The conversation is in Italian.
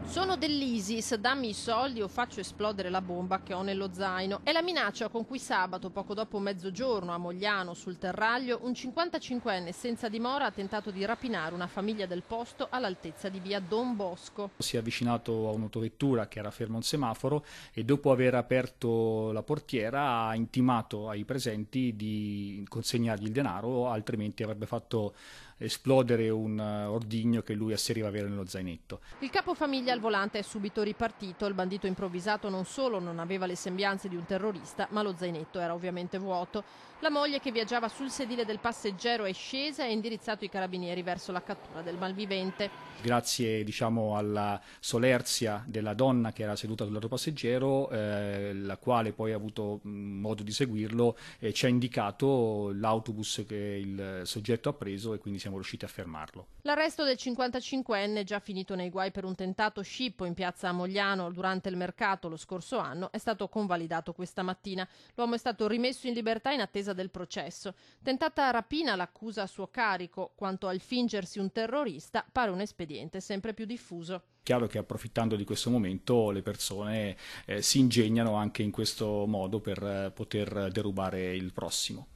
Sono dell'ISIS, dammi i soldi o faccio esplodere la bomba che ho nello zaino. È la minaccia con cui sabato, poco dopo mezzogiorno, a Mogliano, sul Terraglio, un 55enne senza dimora ha tentato di rapinare una famiglia del posto all'altezza di via Don Bosco. Si è avvicinato a un'autovettura che era ferma a un semaforo e dopo aver aperto la portiera ha intimato ai presenti di consegnargli il denaro, altrimenti avrebbe fatto esplodere un ordigno che lui asseriva avere nello zainetto. Il capofamiglia al volante è subito ripartito. Il bandito improvvisato non solo non aveva le sembianze di un terrorista, ma lo zainetto era ovviamente vuoto. La moglie, che viaggiava sul sedile del passeggero, è scesa e ha indirizzato i carabinieri verso la cattura del malvivente. Grazie, alla solerzia della donna che era seduta sul lato passeggero, la quale poi ha avuto modo di seguirlo, ci ha indicato l'autobus che il soggetto ha preso e quindi siamo riusciti a fermarlo. L'arresto del 55enne, già finito nei guai per un tentato scippo in piazza Mogliano durante il mercato lo scorso anno, è stato convalidato questa mattina. L'uomo è stato rimesso in libertà in attesa del processo. Tentata rapina l'accusa a suo carico. Quanto al fingersi un terrorista, pare un espediente sempre più diffuso. Chiaro che approfittando di questo momento le persone si ingegnano anche in questo modo per poter derubare il prossimo.